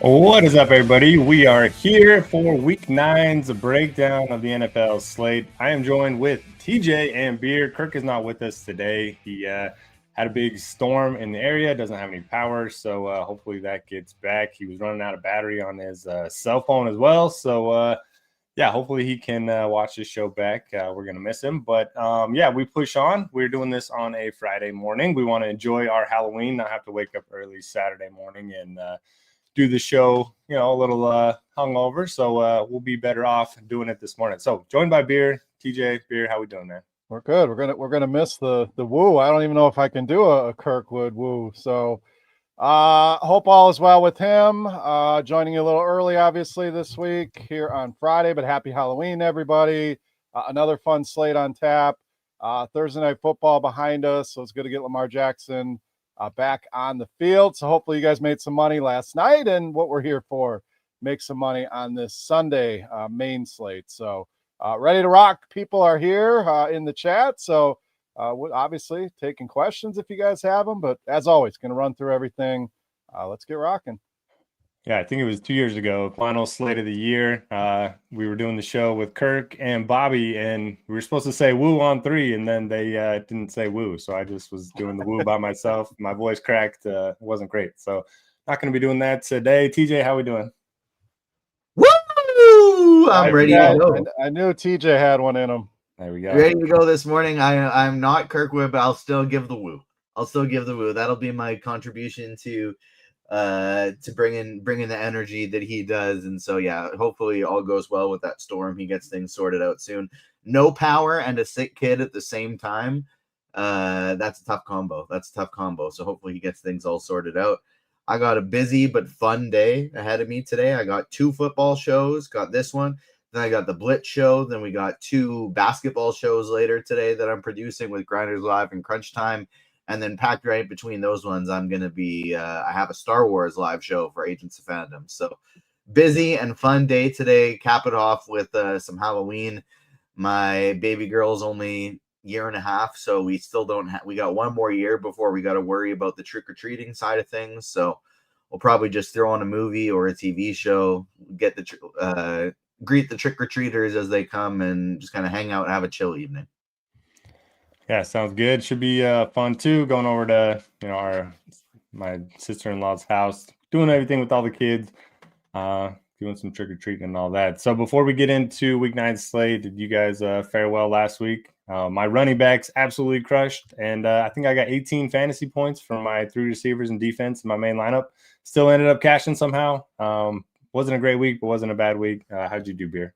What is up, everybody? We are here for Week 9's breakdown of the NFL slate. I am joined with TJ and Beer. Kirk is not with us today. He had a big storm in the area, doesn't have any power, so hopefully that gets back. He was running out of battery on his cell phone as well, so yeah, hopefully he can watch this show back. We're going to miss him, but yeah, we push on. We're doing this on a Friday morning. We want to enjoy our Halloween, not have to wake up early Saturday morning and do the show, a little hungover. So we'll be better off doing it this morning. So joined by Beer, TJ. Beer, how we doing, man? We're good. We're gonna miss the woo. I don't even know if I can do a Kirkwood woo. So hope all is well with him. Joining you a little early, obviously, this week here on Friday, but happy Halloween, everybody. Another fun slate on tap. Thursday night football behind us, so it's good to get Lamar Jackson back on the field. So hopefully you guys made some money last night, and what we're here for, make some money on this Sunday main slate. So ready to rock. People are here in the chat. So obviously taking questions if you guys have them, but as always, going to run through everything. Let's get rocking. Yeah, I think it was 2 years ago, final slate of the year. We were doing the show with Kirk and Bobby, and we were supposed to say woo on 3, and then they didn't say woo. So I just was doing the woo by myself. My voice cracked. It wasn't great. So not going to be doing that today. TJ, how we doing? Woo! I'm ready to go. I knew TJ had one in him. There we go. Ready to go this morning. I'm not Kirkwood, but I'll still give the woo. That'll be my contribution to bring in the energy that he does. And so yeah, hopefully all goes well with that storm. He gets things sorted out soon. No power and a sick kid at the same time. That's a tough combo. So hopefully he gets things all sorted out. I got a busy but fun day ahead of me today. I got 2 football shows, got this one. Then I got the Blitz show. Then we got 2 basketball shows later today that I'm producing with Grinders Live and Crunch Time. And then packed right between those ones, I'm going to be, I have a Star Wars live show for Agents of Fandom. So busy and fun day today. Cap it off with some Halloween. My baby girl's only year and a half, so we still don't have, we got 1 more year before we got to worry about the trick-or-treating side of things. So we'll probably just throw on a movie or a TV show, get the greet the trick-or-treaters as they come, and just kind of hang out and have a chill evening. Yeah, sounds good. Should be fun too. Going over to my sister-in-law's house, doing everything with all the kids, doing some trick-or-treating and all that. So before we get into Week 9 slate, did you guys fare well last week? My running backs absolutely crushed, and I think I got 18 fantasy points from my 3 receivers and defense in my main lineup. Still ended up cashing somehow. Wasn't a great week, but wasn't a bad week. How'd you do, Beer?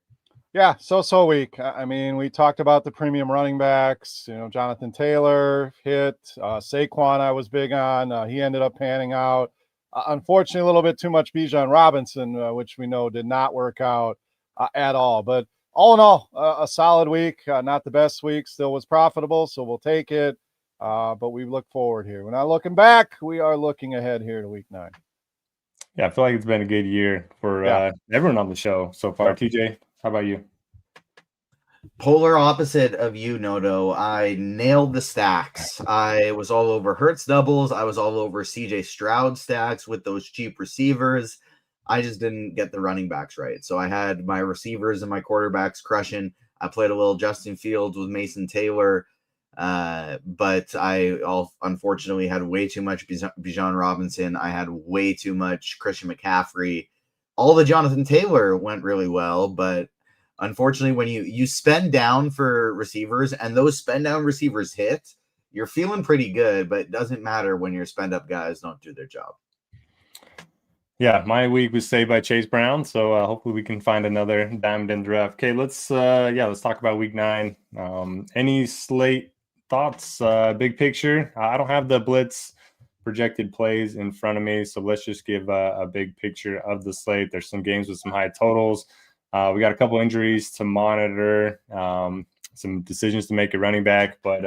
Yeah, so weak. I mean, we talked about the premium running backs. Jonathan Taylor hit. Saquon I was big on. He ended up panning out. Unfortunately, a little bit too much Bijan Robinson, which we know did not work out at all. But all in all, a solid week. Not the best week. Still was profitable, so we'll take it. But we look forward here. We're not looking back. We are looking ahead here to Week 9. Yeah, I feel like it's been a good year for everyone on the show so far. TJ, how about you? Polar opposite of you, Noto. I nailed the stacks. I was all over Hurts doubles. I was all over CJ Stroud stacks with those cheap receivers. I just didn't get the running backs right. So I had my receivers and my quarterbacks crushing. I played a little Justin Fields with Mason Taylor. But I unfortunately had way too much Bijan Robinson. I had way too much Christian McCaffrey. All the Jonathan Taylor went really well, but unfortunately, when you spend down for receivers and those spend down receivers hit, you're feeling pretty good, but it doesn't matter when your spend up guys don't do their job. Yeah, my week was saved by Chase Brown, so hopefully we can find another diamond in the rough. Okay, let's talk about Week 9. Any slate thoughts? Big picture. I don't have the Blitz projected plays in front of me, so let's just give a big picture of the slate. There's some games with some high totals. We got a couple injuries to monitor, some decisions to make at running back. But,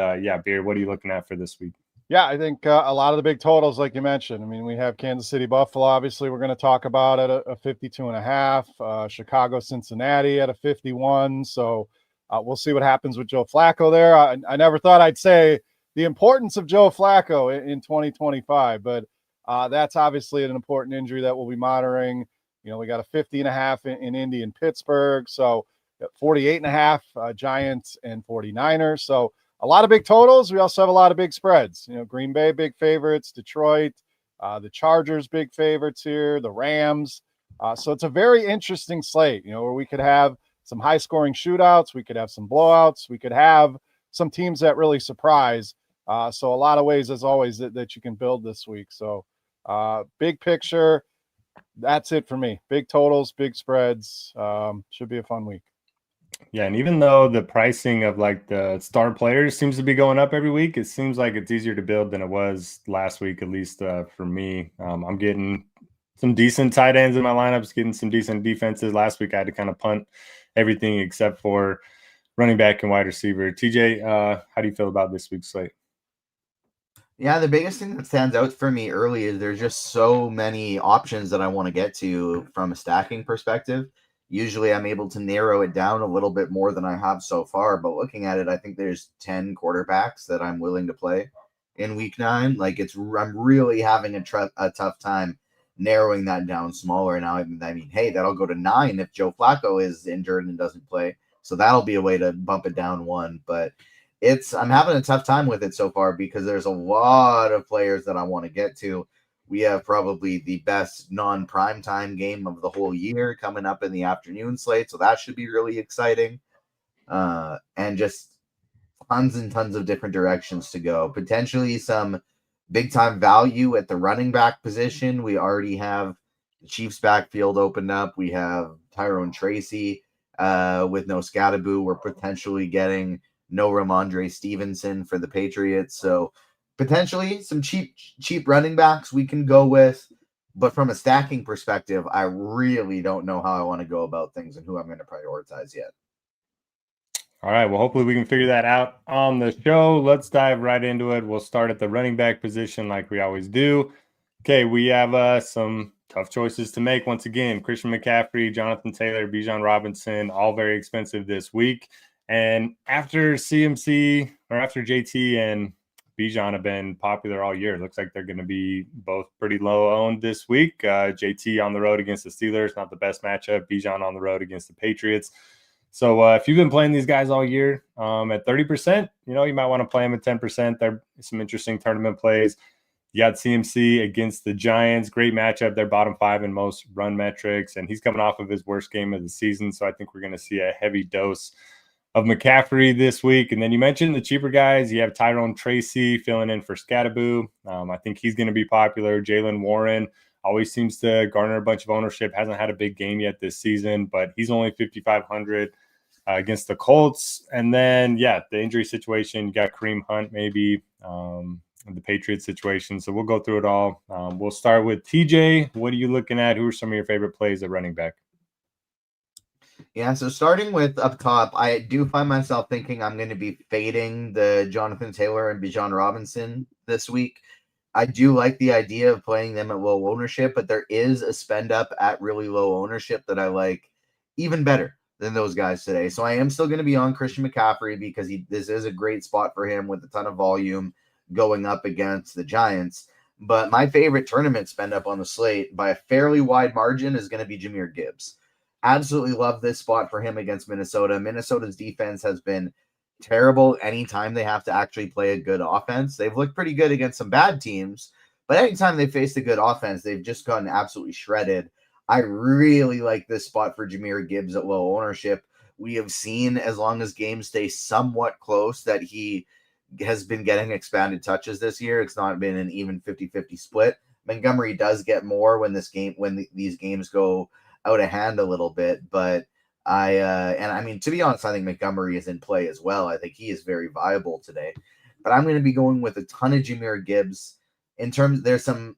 Beer, what are you looking at for this week? Yeah, I think a lot of the big totals, like you mentioned. I mean, we have Kansas City, Buffalo. Obviously, we're going to talk about at a 52.5. Chicago, Cincinnati at a 51. So we'll see what happens with Joe Flacco there. I never thought I'd say the importance of Joe Flacco in 2025, but that's obviously an important injury that we'll be monitoring. We got a 50.5 in Indy and Pittsburgh. So 48.5 Giants and 49ers. So a lot of big totals. We also have a lot of big spreads. Green Bay, big favorites, Detroit, the Chargers, big favorites here, the Rams. So it's a very interesting slate, where we could have some high scoring shootouts. We could have some blowouts. We could have some teams that really surprise. So a lot of ways, as always, that you can build this week. So big picture, that's it for me. Big totals, big spreads. Should be a fun week. Yeah, and even though the pricing of like the star players seems to be going up every week, it seems like it's easier to build than it was last week, at least for me. I'm getting some decent tight ends in my lineups, getting some decent defenses. Last week I had to kind of punt everything except for running back and wide receiver. TJ, how do you feel about this week's slate? Yeah, the biggest thing that stands out for me early is there's just so many options that I want to get to from a stacking perspective. Usually I'm able to narrow it down a little bit more than I have so far, but looking at it, I think there's 10 quarterbacks that I'm willing to play in week 9. Like I'm really having a tough time narrowing that down smaller now. I mean, hey, that'll go to 9 if Joe Flacco is injured and doesn't play. So that'll be a way to bump it down 1, but I'm having a tough time with it so far because there's a lot of players that I want to get to. We have probably the best non-primetime game of the whole year coming up in the afternoon slate, so that should be really exciting. And just tons and tons of different directions to go. Potentially some big-time value at the running back position. We already have the Chiefs backfield opened up. We have Tyrone Tracy with no Scattaboo. We're potentially getting no Ramondre Stevenson for the Patriots. So potentially some cheap running backs we can go with. But from a stacking perspective, I really don't know how I want to go about things and who I'm going to prioritize yet. All right. Well, hopefully we can figure that out on the show. Let's dive right into it. We'll start at the running back position like we always do. Okay, we have some tough choices to make. Once again, Christian McCaffrey, Jonathan Taylor, Bijan Robinson, all very expensive this week. And after CMC or after JT and Bijan have been popular all year, it looks like they're going to be both pretty low owned this week. JT on the road against the Steelers, not the best matchup. Bijan on the road against the Patriots. So if you've been playing these guys all year at 30%, you might want to play them at 10%. There's some interesting tournament plays. You got CMC against the Giants. Great matchup. They're bottom 5 in most run metrics, and he's coming off of his worst game of the season. So I think we're going to see a heavy dose of McCaffrey this week. And then you mentioned the cheaper guys. You have Tyrone Tracy filling in for Scattaboo. I think he's going to be popular. Jaylen Warren always seems to garner a bunch of ownership. Hasn't had a big game yet this season, but he's only 5,500 against the Colts. And then, the injury situation, you got Kareem Hunt maybe, the Patriots situation. So we'll go through it all. We'll start with TJ. What are you looking at? Who are some of your favorite plays at running back? Yeah, so starting with up top, I do find myself thinking I'm going to be fading the Jonathan Taylor and Bijan Robinson this week. I do like the idea of playing them at low ownership, but there is a spend up at really low ownership that I like even better than those guys today. So I am still going to be on Christian McCaffrey because this is a great spot for him with a ton of volume going up against the Giants. But my favorite tournament spend up on the slate by a fairly wide margin is going to be Jahmyr Gibbs. Absolutely love this spot for him against Minnesota. Minnesota's defense has been terrible anytime they have to actually play a good offense. They've looked pretty good against some bad teams, but anytime they faced a good offense, they've just gotten absolutely shredded. I really like this spot for Jahmyr Gibbs at low ownership. We have seen, as long as games stay somewhat close, that he has been getting expanded touches this year. It's not been an even 50-50 split. Montgomery does get more when these games go out of hand a little bit, but to be honest, I think Montgomery is in play as well. I think he is very viable today, but I'm going to be going with a ton of Jahmyr Gibbs. There's some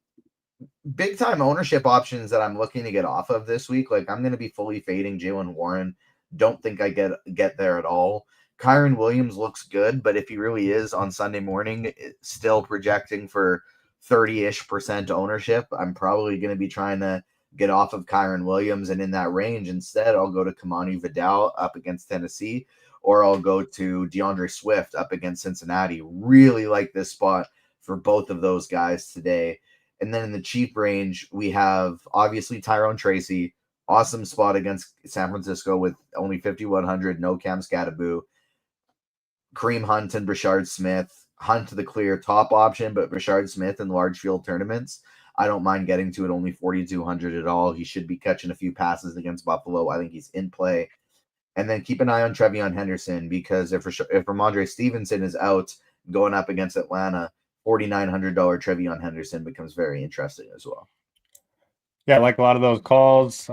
big time ownership options that I'm looking to get off of this week. Like I'm going to be fully fading Jaylen Warren. Don't think I get there at all. Kyron Williams looks good, but if he really is on Sunday morning, still projecting for 30-ish% ownership, I'm probably going to be trying to get off of Kyron Williams, and in that range, instead, I'll go to Kamani Vidal up against Tennessee, or I'll go to DeAndre Swift up against Cincinnati. Really like this spot for both of those guys today. And then in the cheap range, we have obviously Tyrone Tracy, awesome spot against San Francisco with only 5,100, no Cam Scattaboo. Kareem Hunt and Brashard Smith. Hunt the clear top option, but Brashard Smith in large field tournaments, I don't mind getting to it only 4,200 at all. He should be catching a few passes against Buffalo. I think he's in play. And then keep an eye on Trevion Henderson, because if Ramondre Stevenson is out going up against Atlanta, $4,900 Trevion Henderson becomes very interesting as well. Yeah, I like a lot of those calls,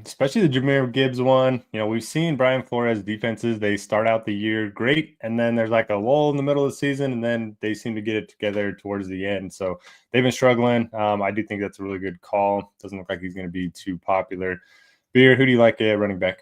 especially the Jahmyr Gibbs one. We've seen Brian Flores defenses, they start out the year great, and then there's like a lull in the middle of the season, and then they seem to get it together towards the end. So they've been struggling. I do think that's a really good call. Doesn't look like he's going to be too popular. Beer, who do you like at running back?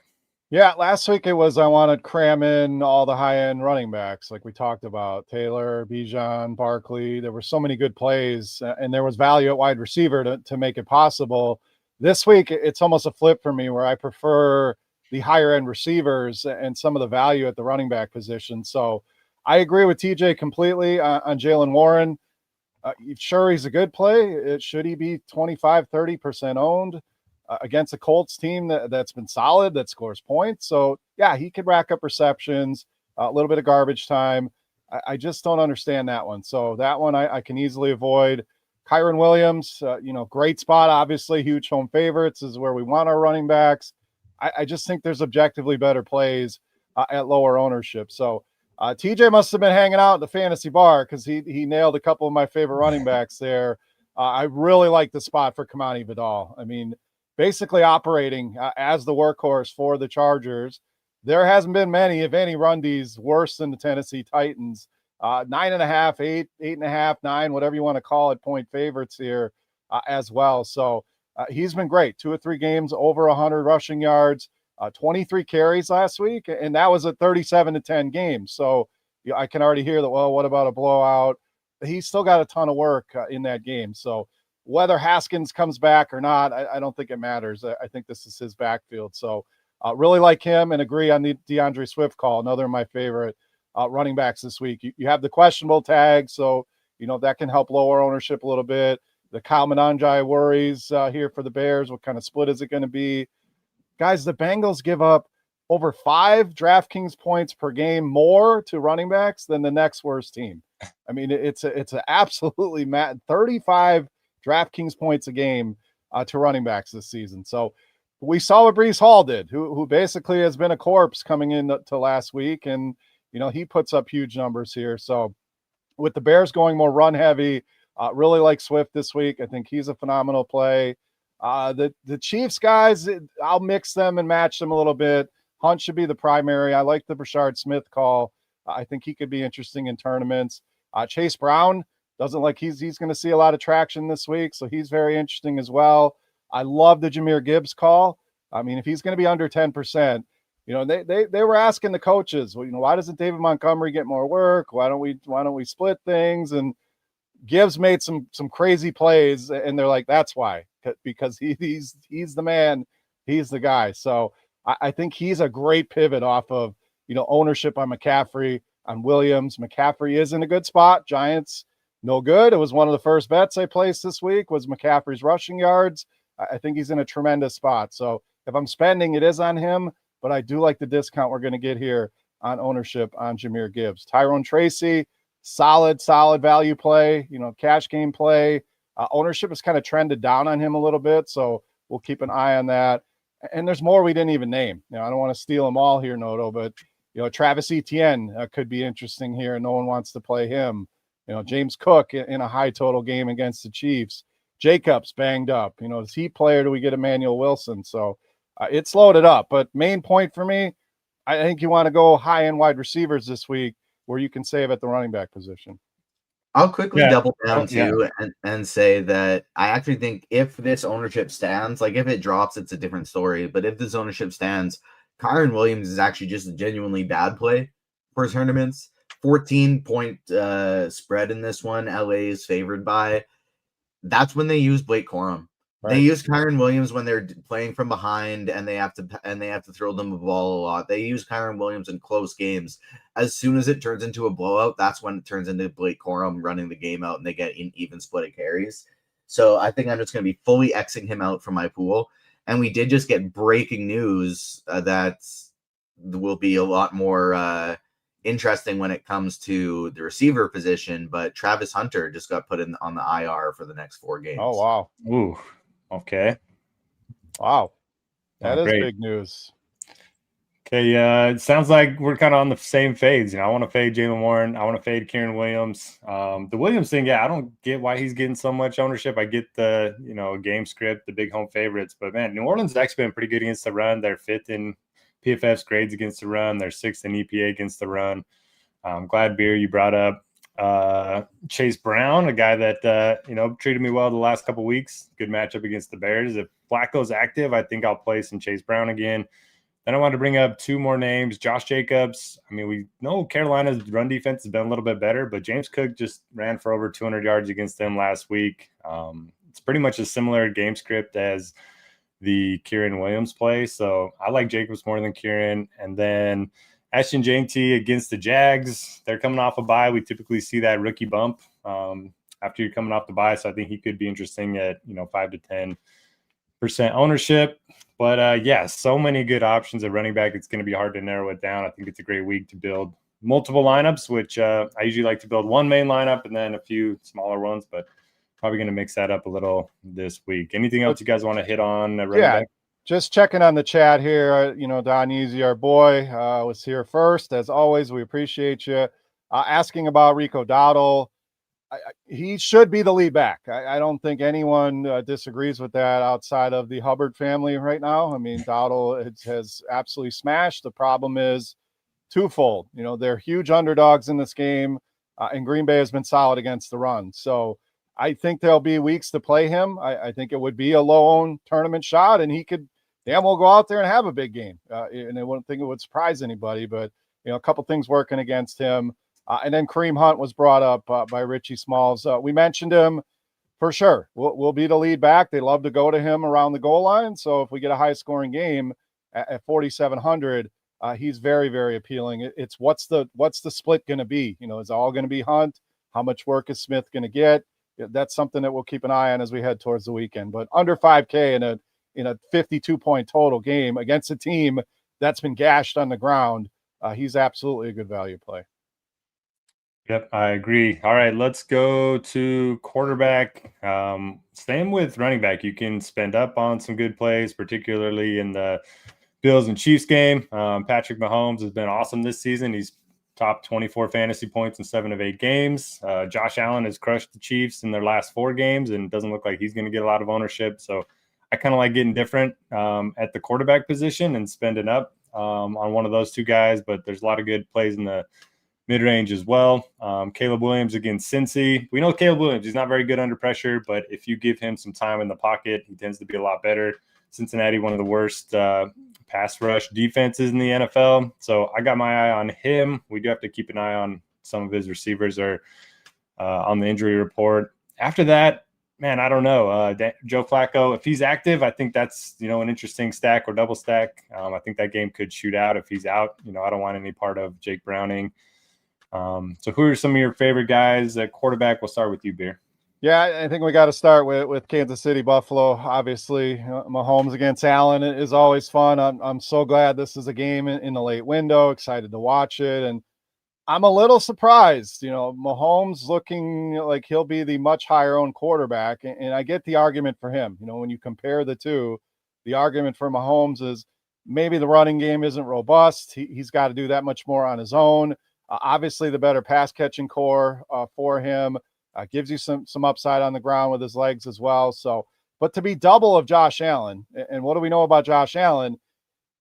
Yeah, last week it was I wanted to cram in all the high-end running backs like we talked about. Taylor, Bijan, Barkley. There were so many good plays, and there was value at wide receiver to make it possible. This week, it's almost a flip for me where I prefer the higher-end receivers and some of the value at the running back position. So I agree with TJ completely on Jaylen Warren. Sure, he's a good play. Should he be 25, 30% owned? Against a Colts team that's been solid, that scores points. So, yeah, he could rack up receptions, a little bit of garbage time. I just don't understand that one. So that one I can easily avoid. Kyron Williams, great spot, obviously, huge home favorites. This is where we want our running backs. I just think there's objectively better plays at lower ownership. So TJ must have been hanging out at the fantasy bar because he nailed a couple of my favorite running backs there. I really like the spot for Kamani Vidal. I mean, basically operating as the workhorse for the Chargers. There hasn't been many, if any, run-Ds worse than the Tennessee Titans. 9.5, 8, 8.5, 9, whatever you want to call it, point favorites here as well. So he's been great. 2 or 3 games, over 100 rushing yards, 23 carries last week, and that was a 37-10 game. So I can already hear that, well, what about a blowout? He's still got a ton of work in that game. So whether Haskins comes back or not, I don't think it matters. I think this is his backfield. So really like him and agree on the DeAndre Swift call, another of my favorite running backs this week. You have the questionable tag, so that can help lower ownership a little bit. The Kyle Monanjai worries here for the Bears. What kind of split is it going to be? Guys, the Bengals give up over 5 DraftKings points per game more to running backs than the next worst team. I mean, it's a absolutely mad 35 DraftKings points a game to running backs this season. So we saw what Breece Hall did, who basically has been a corpse coming into last week. And, he puts up huge numbers here. So with the Bears going more run heavy, really like Swift this week. I think he's a phenomenal play. The Chiefs guys, I'll mix them and match them a little bit. Hunt should be the primary. I like the Brashard Smith call. I think he could be interesting in tournaments. Chase Brown, doesn't like he's going to see a lot of traction this week, so he's very interesting as well. I love the Jahmyr Gibbs call. I mean, if he's going to be under 10%, they were asking the coaches, well, why doesn't David Montgomery get more work? Why don't we split things? And Gibbs made some crazy plays, and they're like, that's why, because he's the man, he's the guy. So I think he's a great pivot off of ownership on McCaffrey, on Williams. McCaffrey is in a good spot. Giants. No good. It was one of the first bets I placed this week was McCaffrey's rushing yards. I think he's in a tremendous spot. So if I'm spending, it is on him, but I do like the discount we're going to get here on ownership on Jahmyr Gibbs. Tyrone Tracy, solid value play, cash game play. Ownership has kind of trended down on him a little bit, so we'll keep an eye on that. And there's more we didn't even name. I don't want to steal them all here, Noto, but Travis Etienne could be interesting here, and no one wants to play him. James Cook in a high total game against the Chiefs. Jacobs banged up. Is he player? Do we get Emmanuel Wilson? So it's loaded up. But main point for me, I think you want to go high-end wide receivers this week where you can save at the running back position. I'll quickly double down too and say that I actually think if this ownership stands, like if it drops, it's a different story. But if this ownership stands, Kyron Williams is actually just a genuinely bad play for tournaments. 14-point spread in this one. LA is favored by. That's when they use Blake Corum. Right. They use Kyron Williams when they're playing from behind and they have to throw them the ball a lot. They use Kyron Williams in close games. As soon as it turns into a blowout, that's when it turns into Blake Corum running the game out and they get an even split of carries. So I think I'm just going to be fully Xing him out from my pool. And we did just get breaking news that will be a lot more interesting when it comes to the receiver position. But Travis Hunter just got put on the IR for the next 4 games. Oh, wow. Ooh, okay. Wow. That is great. big news. Okay, it sounds like we're kind of on the same fades. I want to fade Jaylen Warren. I want to fade Kieran Williams. The Williams thing, I don't get why he's getting so much ownership. I get the, game script, the big home favorites. But, man, New Orleans has actually been pretty good against the run. They're 5th in PFF's grades against the run. They're 6th in EPA against the run. I'm glad, Beer, you brought up Chase Brown, a guy that, treated me well the last couple weeks. Good matchup against the Bears. If Flacco's active, I think I'll play some Chase Brown again. Then I wanted to bring up 2 more names. Josh Jacobs. I mean, we know Carolina's run defense has been a little bit better, but James Cook just ran for over 200 yards against them last week. It's pretty much a similar game script as the Kieran Williams play. So I like Jacobs more than Kieran. And then Ashton Jeanty against the Jags. They're coming off a bye. We typically see that rookie bump after you're coming off the bye. So I think he could be interesting at, 5 to 10% ownership. But, so many good options at running back. It's going to be hard to narrow it down. I think it's a great week to build multiple lineups, which I usually like to build one main lineup and then a few smaller ones, but probably going to mix that up a little this week. Anything else you guys want to hit on running back? Just checking on the chat here. Don Easy, our boy, was here first. As always, we appreciate you. Asking about Rico Dowdle. He should be the lead back. I don't think anyone disagrees with that outside of the Hubbard family right now. I mean, Dowdle has absolutely smashed. The problem is twofold. They're huge underdogs in this game, and Green Bay has been solid against the run. So I think there'll be weeks to play him. I think it would be a low-owned tournament shot, and he could damn well go out there and have a big game. And I wouldn't think it would surprise anybody, but, a couple things working against him. And then Kareem Hunt was brought up by Richie Smalls. We mentioned him for sure. We'll be the lead back. They love to go to him around the goal line. So if we get a high-scoring game at 4,700, he's very, very appealing. It's what's the split going to be? Is it all going to be Hunt? How much work is Smith going to get? That's something that we'll keep an eye on as we head towards the weekend. But under 5K in a 52-point total game against a team that's been gashed on the ground, he's absolutely a good value play. Yep, I agree. All right, let's go to quarterback. Same with running back. You can spend up on some good plays, particularly in the Bills and Chiefs game. Patrick Mahomes has been awesome this season. He's top 24 fantasy points in 7 of 8 games. Josh Allen has crushed the Chiefs in their last 4 games and doesn't look like he's going to get a lot of ownership. So I kind of like getting different at the quarterback position and spending up on one of those 2 guys. But there's a lot of good plays in the mid-range as well. Caleb Williams against Cincy. We know Caleb Williams, he's not very good under pressure, but if you give him some time in the pocket, he tends to be a lot better. Cincinnati, one of the worst pass rush defenses in the NFL. So I got my eye on him. We do have to keep an eye on some of his receivers are on the injury report. After that, man, I don't know. Joe Flacco, if he's active, I think that's, an interesting stack or double stack. I think that game could shoot out if he's out. I don't want any part of Jake Browning. So who are some of your favorite guys at quarterback? We'll start with you, Beer. Yeah, I think we got to start with Kansas City, Buffalo. Obviously, Mahomes against Allen is always fun. I'm so glad this is a game in the late window. Excited to watch it, and I'm a little surprised. Mahomes looking like he'll be the much higher owned quarterback, and I get the argument for him. When you compare the two, the argument for Mahomes is maybe the running game isn't robust. He's got to do that much more on his own. Obviously, the better pass catching core for him. Gives you some upside on the ground with his legs as well. So, but to be double of Josh Allen, and what do we know about Josh Allen?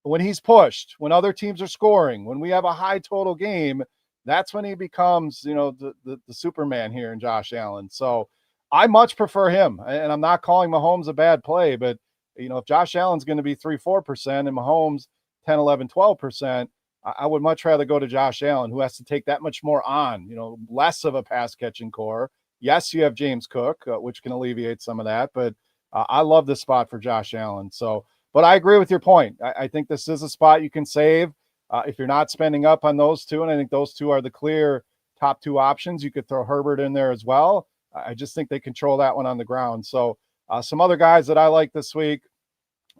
When he's pushed, when other teams are scoring, when we have a high total game, that's when he becomes, the Superman here in Josh Allen. So I much prefer him. And I'm not calling Mahomes a bad play, but, if Josh Allen's going to be 3-4% and Mahomes 10, 11, 12%, I would much rather go to Josh Allen, who has to take that much more on, less of a pass catching core. Yes, you have James Cook, which can alleviate some of that, but I love this spot for Josh Allen. So, but I agree with your point. I think this is a spot you can save if you're not spending up on those 2. And I think those 2 are the clear top 2 options. You could throw Herbert in there as well. I just think they control that one on the ground. So some other guys that I like this week,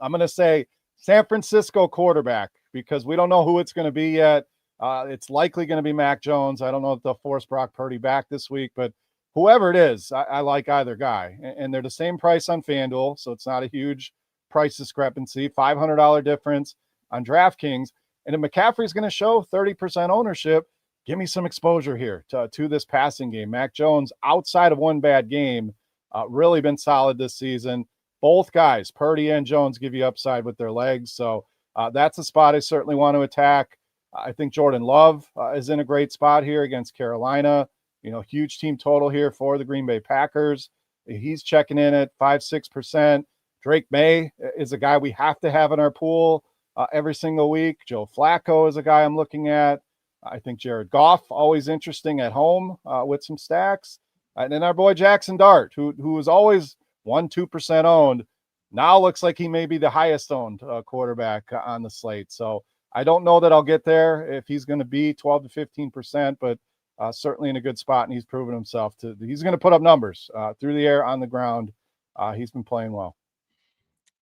I'm going to say San Francisco quarterback, because we don't know who it's going to be yet. It's likely going to be Mac Jones. I don't know if they'll force Brock Purdy back this week, but whoever it is, I like either guy. And they're the same price on FanDuel, so it's not a huge price discrepancy. $500 difference on DraftKings. And if McCaffrey's going to show 30% ownership, give me some exposure here to this passing game. Mac Jones, outside of one bad game, really been solid this season. Both guys, Purdy and Jones, give you upside with their legs. So that's a spot I certainly want to attack. I think Jordan Love is in a great spot here against Carolina. Huge team total here for the Green Bay Packers. He's checking in at 5-6%. Drake May is a guy we have to have in our pool every single week. Joe Flacco is a guy I'm looking at. I think Jared Goff, always interesting at home with some stacks. And then our boy Jackson Dart, who was always 1-2% owned, now looks like he may be the highest owned quarterback on the slate. So I don't know that I'll get there if he's going to be 12 to 15%, but certainly in a good spot, and he's proven himself he's going to put up numbers through the air, on the ground. He's been playing well.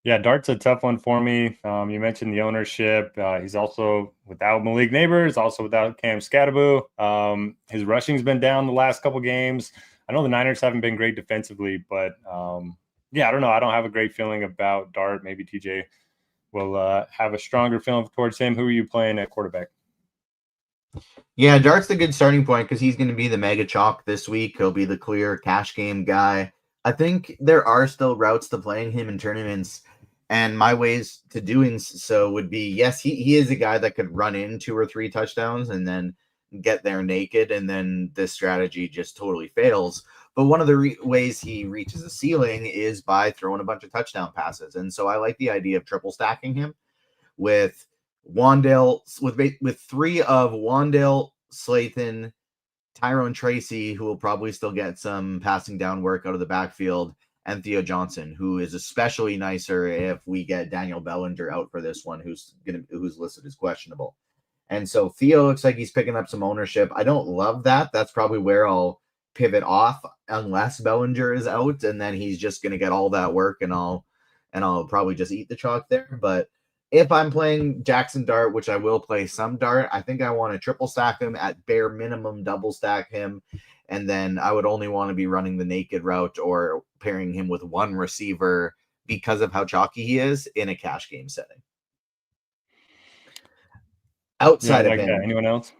Yeah, Dart's a tough one for me. You mentioned the ownership. He's also without Malik Neighbors, also without Cam Scatterbo. His rushing's been down the last couple games. I know the Niners haven't been great defensively, but I don't know. I don't have a great feeling about Dart. Maybe TJ will have a stronger feeling towards him. Who are you playing at quarterback? Yeah, Dart's the good starting point because he's going to be the mega chalk this week. He'll be the clear cash game guy. I think there are still routes to playing him in tournaments, and my ways to doing so would be, yes, he is a guy that could run in 2 or 3 touchdowns and then get there naked, and then this strategy just totally fails. But one of the ways he reaches a ceiling is by throwing a bunch of touchdown passes. And so I like the idea of triple stacking him with Wandale, with 3 of Wandale, Slayton, Tyrone Tracy, who will probably still get some passing down work out of the backfield, and Theo Johnson, who is especially nicer if we get Daniel Bellinger out for this one, who's listed as questionable. And so Theo looks like he's picking up some ownership. I don't love that. That's probably where I'll pivot off unless Bellinger is out, and then he's just going to get all that work, and I'll probably just eat the chalk there. But if I'm playing Jackson Dart, which I will play some Dart, I think I want to triple stack him, at bare minimum double stack him, and then I would only want to be running the naked route or pairing him with one receiver because of how chalky he is in a cash game setting. Outside of him, anyone else?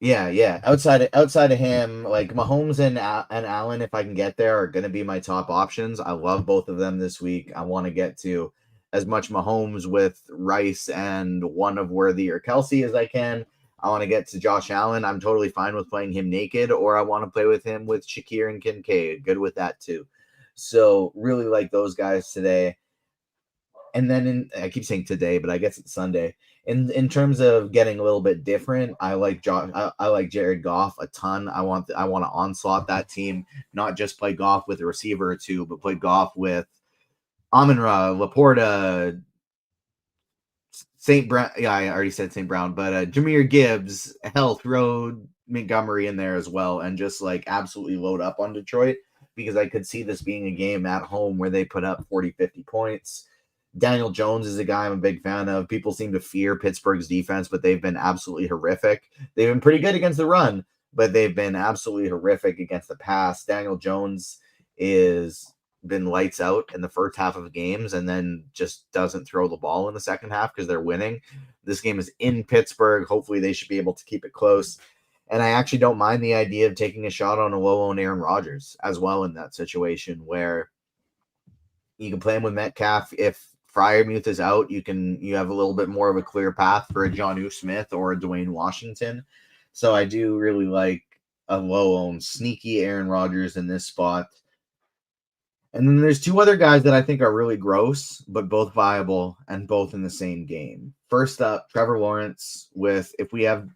Yeah. Outside of him, like Mahomes and Allen, if I can get there, are going to be my top options. I love both of them this week. I want to get to as much Mahomes with Rice and one of Worthy or Kelsey as I can. I want to get to Josh Allen. I'm totally fine with playing him naked, or I want to play with him with Shakir and Kincaid. Good with that too. So really like those guys today. And then I keep saying today, but I guess it's Sunday. In terms of getting a little bit different, I like Jared Goff a ton. I want to onslaught that team, not just play Goff with a receiver or two, but play Goff with Amon-Ra, Laporta, St. Brown. Yeah, I already said St. Brown, but Jahmyr Gibbs, Health, Road, Montgomery in there as well, and just like absolutely load up on Detroit, because I could see this being a game at home where they put up 40, 50 points. Daniel Jones is a guy I'm a big fan of. People seem to fear Pittsburgh's defense, but they've been absolutely horrific. They've been pretty good against the run, but they've been absolutely horrific against the pass. Daniel Jones is been lights out in the first half of games and then just doesn't throw the ball in the second half because they're winning. This game is in Pittsburgh. Hopefully they should be able to keep it close. And I actually don't mind the idea of taking a shot on a low-owned Aaron Rodgers as well in that situation, where you can play him with Metcalf. If Freiermuth is out, you have a little bit more of a clear path for a Jonnu Smith or a Dwayne Washington. So I do really like a low-owned, sneaky Aaron Rodgers in this spot. And then there's 2 other guys that I think are really gross, but both viable and both in the same game. First up, Trevor Lawrence. If we have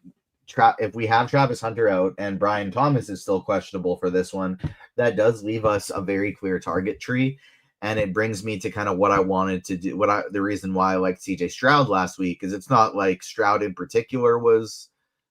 Travis Hunter out and Brian Thomas is still questionable for this one, that does leave us a very clear target tree. And it brings me to kind of what I wanted to do. The reason why I liked CJ Stroud last week is it's not like Stroud in particular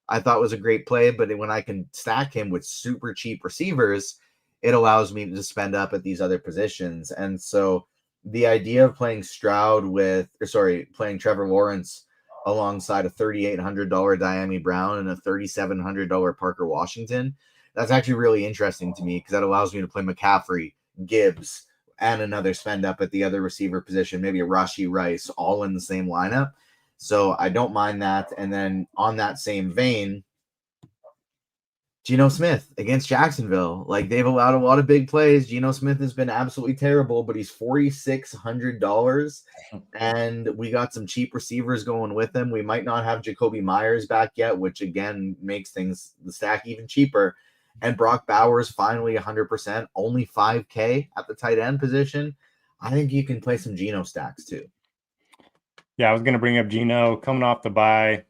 I thought was a great play, but when I can stack him with super cheap receivers, it allows me to spend up at these other positions. And so the idea of playing playing Trevor Lawrence alongside a $3,800 Diami Brown and a $3,700 Parker Washington, that's actually really interesting to me because that allows me to play McCaffrey, Gibbs, and another spend up at the other receiver position, maybe a Rashee Rice, all in the same lineup. So I don't mind that. And then on that same vein, Geno Smith against Jacksonville. Like, they've allowed a lot of big plays. Geno Smith has been absolutely terrible, but he's $4,600. And we got some cheap receivers going with him. We might not have Jacoby Myers back yet, which again makes the stack even cheaper. And Brock Bowers finally 100%, only $5K at the tight end position. I think you can play some Geno stacks too. Yeah, I was going to bring up Geno coming off the bye.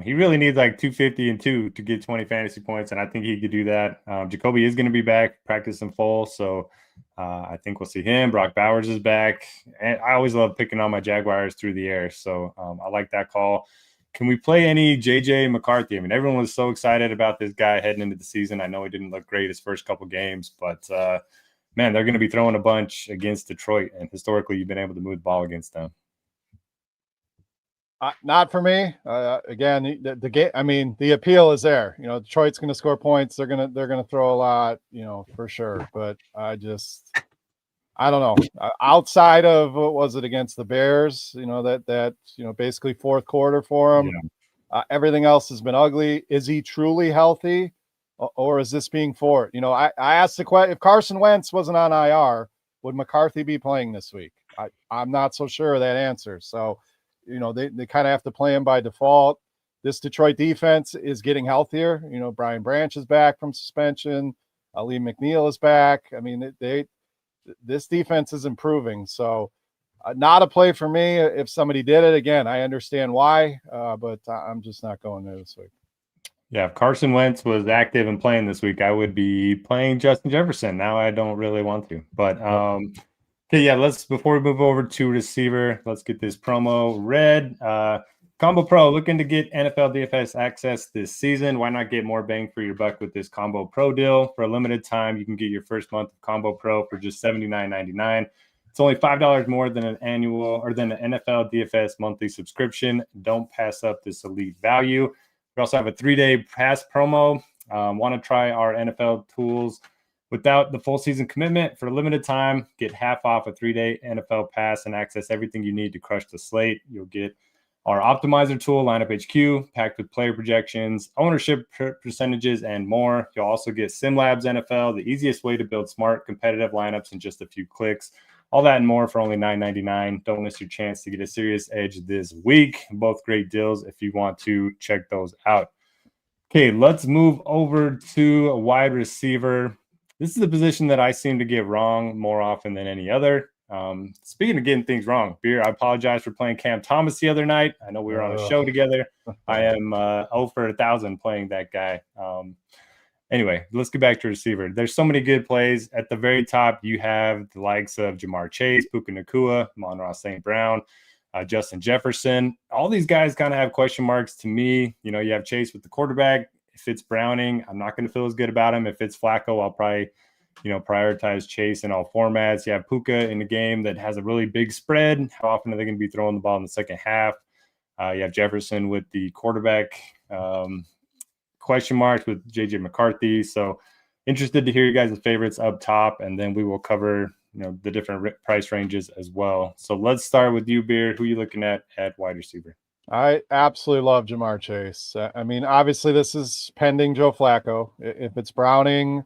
He really needs like 250 and 2 to get 20 fantasy points, and I think he could do that. Jacoby is going to be back, practicing full, so I think we'll see him. Brock Bowers is back, and I always love picking on my Jaguars through the air, so I like that call. Can we play any JJ McCarthy? I mean, everyone was so excited about this guy heading into the season. I know he didn't look great his first couple games, but man, they're going to be throwing a bunch against Detroit, and historically you've been able to move the ball against them. Not for me. Again, the game. I mean, the appeal is there. You know, Detroit's going to score points. They're going to throw a lot. You know, for sure. But I don't know. Outside of what was it against the Bears? You know that basically fourth quarter for him. Yeah. Everything else has been ugly. Is he truly healthy, or is this being for it? You know, I asked the question: if Carson Wentz wasn't on IR, would McCarthy be playing this week? I'm not so sure of that answer. So. You know, they kind of have to play him by default. This Detroit defense is getting healthier. You know, Brian Branch is back from suspension. Lee McNeil is back. I mean, this defense is improving. So not a play for me. If somebody did it, again, I understand why, but I'm just not going there this week. Yeah, if Carson Wentz was active and playing this week, I would be playing Justin Jefferson. Now I don't really want to. But okay, yeah, before we move over to receiver, let's get this promo read. Combo Pro, looking to get NFL DFS access this season. Why not get more bang for your buck with this Combo Pro deal? For a limited time, you can get your first month of Combo Pro for just $79.99. It's only $5 more than an NFL DFS monthly subscription. Don't pass up this elite value. We also have a 3-day pass promo. Want to try our NFL tools without the full season commitment? For a limited time, get half off a 3-day NFL pass and access everything you need to crush the slate. You'll get our optimizer tool, Lineup HQ, packed with player projections, ownership percentages, and more. You'll also get SimLabs NFL, the easiest way to build smart, competitive lineups in just a few clicks. All that and more for only $9.99. Don't miss your chance to get a serious edge this week. Both great deals if you want to check those out. Okay, let's move over to a wide receiver. This is a position that I seem to get wrong more often than any other. Speaking of getting things wrong, Beer, I apologize for playing Cam Thomas the other night. I know we were on a show together. I am 0 for 1,000 playing that guy. Anyway, let's get back to receiver. There's so many good plays. At the very top, you have the likes of Jamar Chase, Puka Nacua, Amon-Ra St. Brown, Justin Jefferson. All these guys kind of have question marks to me. You know, you have Chase with the quarterback. If it's Browning, I'm not going to feel as good about him. If it's Flacco, I'll probably, prioritize Chase in all formats. You have Puka in the game that has a really big spread. How often are they going to be throwing the ball in the second half? You have Jefferson with the quarterback question marks with JJ McCarthy. So interested to hear you guys' favorites up top, and then we will cover the different price ranges as well. So let's start with you, Beard. Who are you looking at wide receiver? I absolutely love Jamar Chase. I mean, obviously this is pending Joe Flacco. If it's Browning,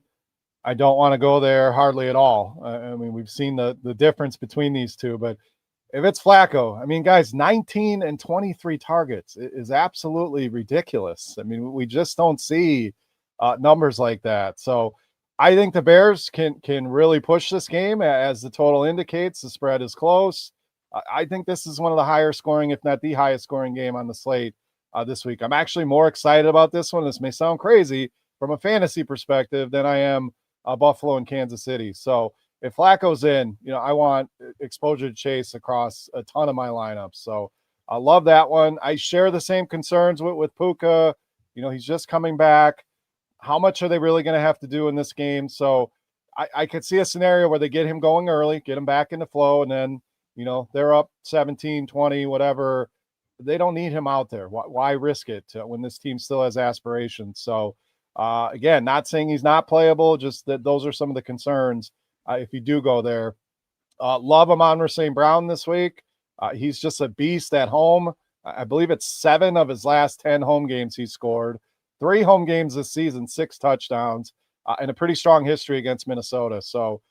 I don't want to go there hardly at all. I mean, we've seen the difference between these two, but if it's Flacco, I mean, guys, 19 and 23 targets is absolutely ridiculous. I mean, we just don't see numbers like that. So I think the Bears can really push this game. As the total indicates, the spread is close. I think this is one of the higher scoring, if not the highest scoring game on the slate this week. I'm actually more excited about this one. This may sound crazy from a fantasy perspective than I am Buffalo and Kansas City. So if Flacco's in, I want exposure to Chase across a ton of my lineups. So I love that one. I share the same concerns with Puka. He's just coming back. How much are they really going to have to do in this game? So I could see a scenario where they get him going early, get him back into flow, and then, they're up 17, 20, whatever. They don't need him out there. Why risk it when this team still has aspirations? So, again, not saying he's not playable, just that those are some of the concerns if you do go there. Love Amon-Ra St. Brown this week. He's just a beast at home. I believe it's 7 of his last 10 home games he scored. 3 home games this season, 6 touchdowns, and a pretty strong history against Minnesota. So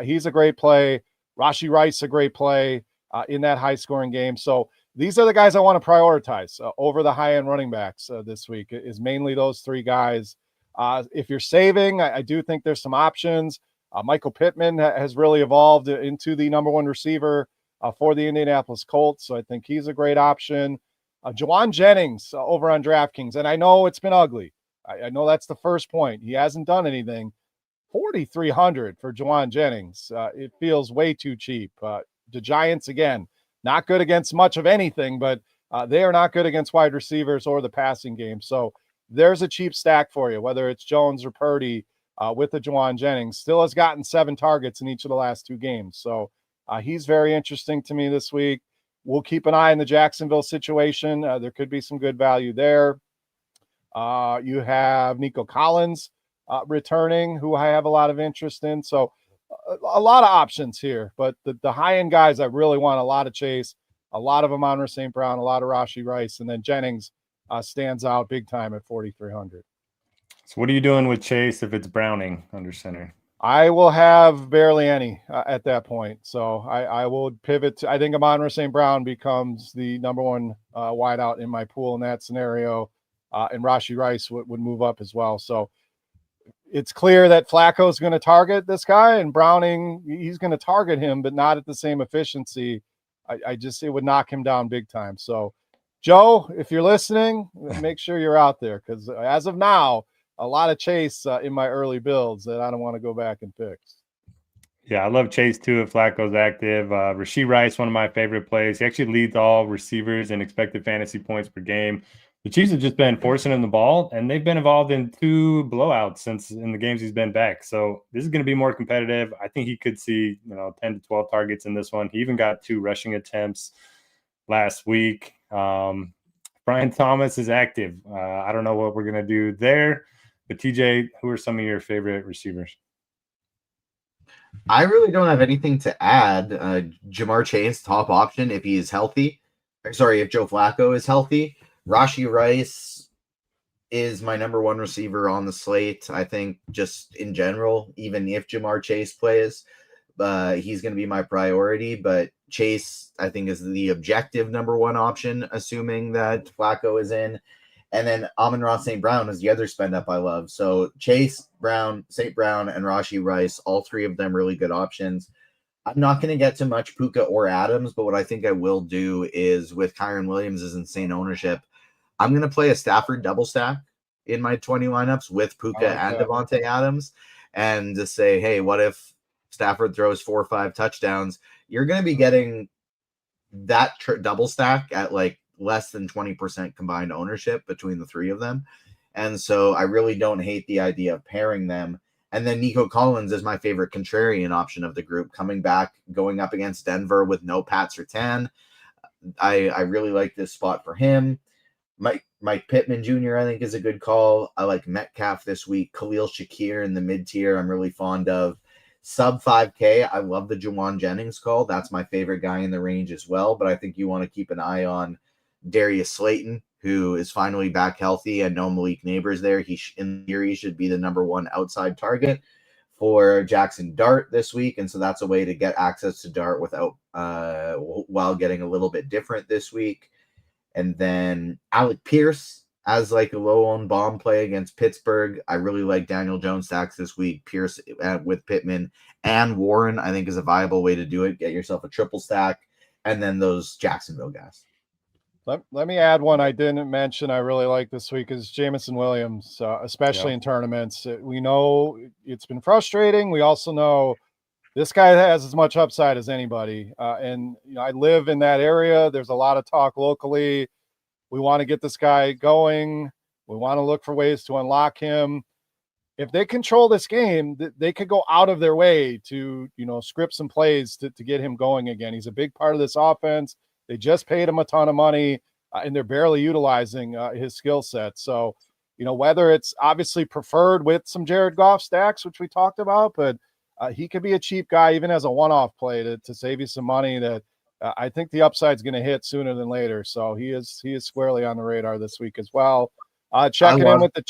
he's a great play. Rashee Rice, a great play in that high-scoring game. So these are the guys I want to prioritize over the high-end running backs this week, is mainly those 3 guys. If you're saving, I do think there's some options. Michael Pittman has really evolved into the number 1 receiver for the Indianapolis Colts, so I think he's a great option. Juwan Jennings over on DraftKings, and I know it's been ugly. I know that's the first point. He hasn't done anything. 4,300 for Juwan Jennings. It feels way too cheap. The Giants, again, not good against much of anything, but they are not good against wide receivers or the passing game. So there's a cheap stack for you, whether it's Jones or Purdy with the Juwan Jennings. Still has gotten 7 targets in each of the last 2 games. So he's very interesting to me this week. We'll keep an eye on the Jacksonville situation. There could be some good value there. You have Nico Collins returning, who I have a lot of interest in. So a lot of options here, but the high-end guys I really want a lot of Chase, a lot of Amon-Ra St. Brown, a lot of Rashee Rice, and then Jennings stands out big time at 4,300. So what are you doing with Chase if it's Browning under center? I will have barely any at that point. So I will pivot to, I think Amon-Ra St. Brown becomes the number 1 wideout in my pool in that scenario. And Rashee Rice would move up as well. So it's clear that Flacco is going to target this guy, and Browning, he's going to target him, but not at the same efficiency. It would knock him down big time. So Joe, if you're listening, make sure you're out there, because as of now, a lot of Chase in my early builds that I don't want to go back and fix. Yeah, I love Chase too if Flacco's active. Rashee Rice, one of my favorite plays. He actually leads all receivers in expected fantasy points per game. The Chiefs have just been forcing him the ball, and they've been involved in 2 blowouts since in the games he's been back. So this is going to be more competitive. I think he could see 10 to 12 targets in this one. He even got 2 rushing attempts last week. Brian Thomas is active. I don't know what we're going to do there. But TJ, who are some of your favorite receivers? I really don't have anything to add. Jamar Chase, top option if he is healthy. Sorry, if Joe Flacco is healthy. Rashee Rice is my number 1 receiver on the slate. I think just in general, even if Jamar Chase plays, he's going to be my priority. But Chase, I think, is the objective number 1 option, assuming that Flacco is in. And then Amon-Ra St. Brown is the other spend up I love. So Chase, Brown, St. Brown, and Rashee Rice, all 3 of them really good options. I'm not going to get to much Puka or Adams, but what I think I will do is, with Kyron Williams' insane ownership, I'm going to play a Stafford double stack in my 20 lineups with Puka and Devontae Adams, and just say, hey, what if Stafford throws 4 or 5 touchdowns? You're going to be getting that double stack at like less than 20% combined ownership between the 3 of them. And so I really don't hate the idea of pairing them. And then Nico Collins is my favorite contrarian option of the group, coming back, going up against Denver with no Pat Surtain. I really like this spot for him. Mike Pittman Jr., I think, is a good call. I like Metcalf this week. Khalil Shakir in the mid-tier I'm really fond of. Sub 5K, I love the Juwan Jennings call. That's my favorite guy in the range as well. But I think you want to keep an eye on Darius Slayton, who is finally back healthy, and no Malik Neighbors there. He, in theory, should be the number 1 outside target for Jackson Dart this week. And so that's a way to get access to Dart without while getting a little bit different this week. And then Alec Pierce as like a low-owned bomb play against Pittsburgh. I really like Daniel Jones stacks this week. Pierce with Pittman and Warren, I think, is a viable way to do it. Get yourself a triple stack. And then those Jacksonville guys. Let me add one I didn't mention I really like this week is Jameson Williams, especially in tournaments. We know it's been frustrating. We also know this guy has as much upside as anybody. And I live in that area. There's a lot of talk locally. We want to get this guy going. We want to look for ways to unlock him. if they control this game, they could go out of their way to, script some plays to get him going again. He's a big part of this offense. They just paid him a ton of money, and they're barely utilizing his skill set. So, whether it's obviously preferred with some Jared Goff stacks, which we talked about, but he could be a cheap guy even as a one-off play to save you some money that I think the upside's going to hit sooner than later. So he is squarely on the radar this week as well. Checking in with the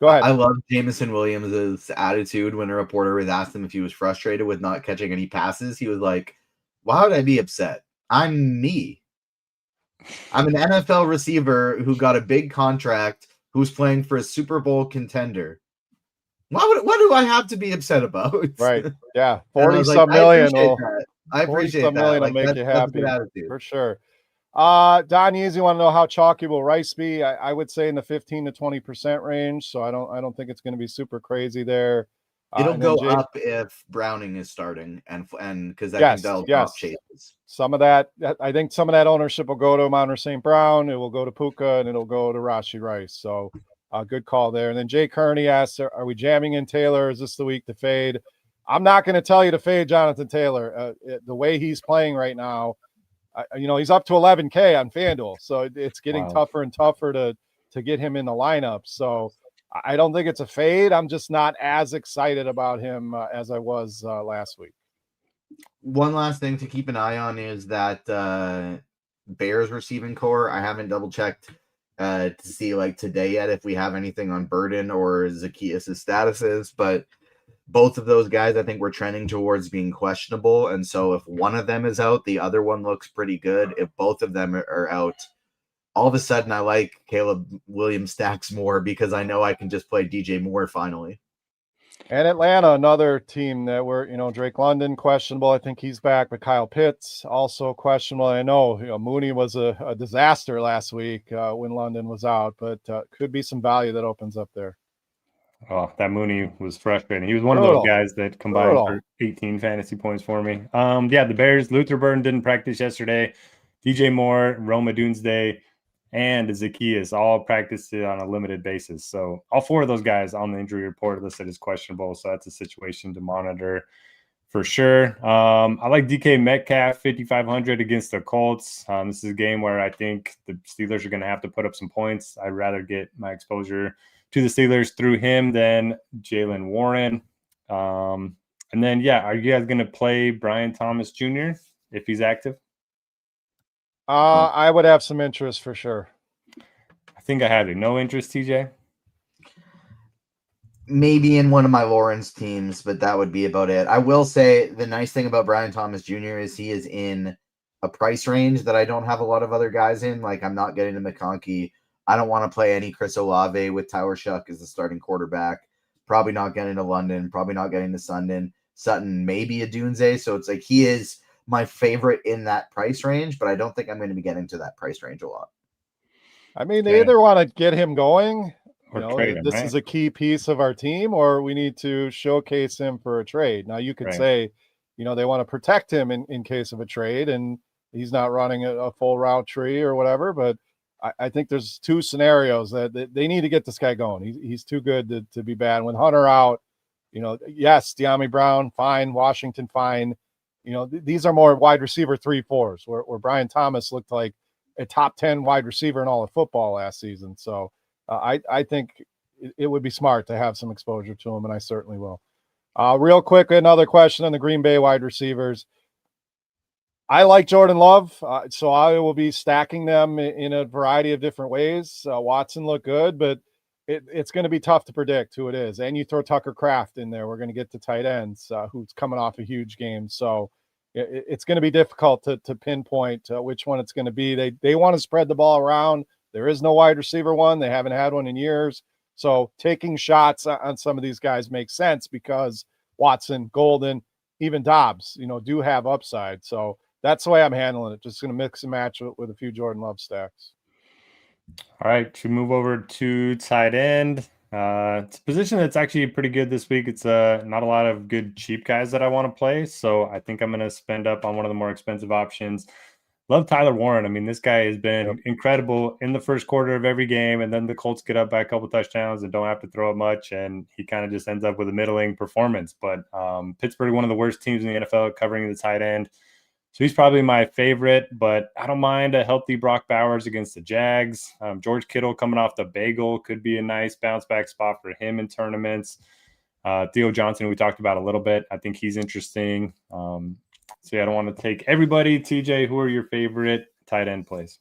go ahead. I love Jameson Williams' attitude when a reporter was asked him if he was frustrated with not catching any passes. He was like, why would I be upset? I'm me. I'm an NFL receiver who got a big contract, who's playing for a Super Bowl contender. What do I have to be upset about? Right. Yeah. 40-some million. I appreciate that. Million will make you happy. For sure. Don Yeezy, want to know how chalky will Rice be? I would say in the 15 to 20% range. So I don't think it's going to be super crazy there. It'll go up if Browning is starting and because that'll drop chases. Some of that, I think some of that ownership will go to Monter St. Brown. It will go to Puka and it'll go to Rashee Rice. So good call there. And then Jay Kearney asks, are we jamming in Taylor? Is this the week to fade? I'm not going to tell you to fade Jonathan Taylor. The way he's playing right now, he's up to 11K on FanDuel. So it's getting tougher and tougher to get him in the lineup. So I don't think it's a fade. I'm just not as excited about him as I was last week. One last thing to keep an eye on is that Bears receiving core. I haven't double checked to see like today yet if we have anything on Burden or Zacchaeus' statuses, but both of those guys I think we're trending towards being questionable. And so if one of them is out, the other one looks pretty good. If both of them are out, all of a sudden I like Caleb Williams stacks more because I know I can just play DJ Moore finally. And Atlanta, another team that were, Drake London, questionable. I think he's back, but Kyle Pitts also questionable. I know, Mooney was a disaster last week when London was out, but could be some value that opens up there. Oh, that Mooney was frustrating. He was one of those guys that combined for 18 fantasy points for me. The Bears, Luther Burden didn't practice yesterday. DJ Moore, Roma Doomsday, and Zacchaeus all practiced it on a limited basis. So all four of those guys on the injury report listed as questionable. So that's a situation to monitor for sure. I like DK Metcalf, 5,500 against the Colts. This is a game where I think the Steelers are going to have to put up some points. I'd rather get my exposure to the Steelers through him than Jaylen Warren. And then, are you guys going to play Brian Thomas Jr. if he's active? I would have some interest for sure. I think I have it. No interest, TJ? Maybe in one of my Lawrence teams, but that would be about it. I will say the nice thing about Brian Thomas Jr. is he is in a price range that I don't have a lot of other guys in. Like I'm not getting to McConkey. I don't want to play any Chris Olave with Tyler Shuck as the starting quarterback. Probably not getting to London. Probably not getting to Sutton, maybe a Dunze. So it's like he is my favorite in that price range, but I don't think I'm going to be getting to that price range a lot. I mean, they either want to get him going, trade him, this is a key piece of our team, or we need to showcase him for a trade. Now you could say, they want to protect him in case of a trade and he's not running a full route tree or whatever, but I think there's two scenarios that they need to get this guy going. He's too good to be bad. With Hunter out, yes, De'Ami Brown, fine. Washington, fine. These are more wide receiver 3-4s where Brian Thomas looked like a top 10 wide receiver in all of football last season. So I think it would be smart to have some exposure to him, and I certainly will. Real quick, another question on the Green Bay wide receivers. I like Jordan Love, so I will be stacking them in a variety of different ways. Watson looked good, but it's going to be tough to predict who it is. And you throw Tucker Kraft in there. We're going to get to tight ends, who's coming off a huge game. So it's going to be difficult to pinpoint which one it's going to be. They want to spread the ball around. There is no wide receiver one. They haven't had one in years. So taking shots on some of these guys makes sense because Watson, Golden, even Dobbs, do have upside. So that's the way I'm handling it. Just going to mix and match with a few Jordan Love stacks. All right, should move over to tight end. It's a position that's actually pretty good this week. It's not a lot of good cheap guys that I want to play, so I think I'm going to spend up on one of the more expensive options. love Tyler Warren. I mean, this guy has been incredible in the first quarter of every game, and then the Colts get up by a couple touchdowns and don't have to throw it much, and he kind of just ends up with a middling performance. But Pittsburgh, one of the worst teams in the NFL at covering the tight end. So he's probably my favorite, but I don't mind a healthy Brock Bowers against the Jags. George Kittle coming off the bagel could be a nice bounce back spot for him in tournaments. Theo Johnson, we talked about a little bit. I think he's interesting. So yeah, I don't want to take everybody. TJ, who are your favorite tight end plays?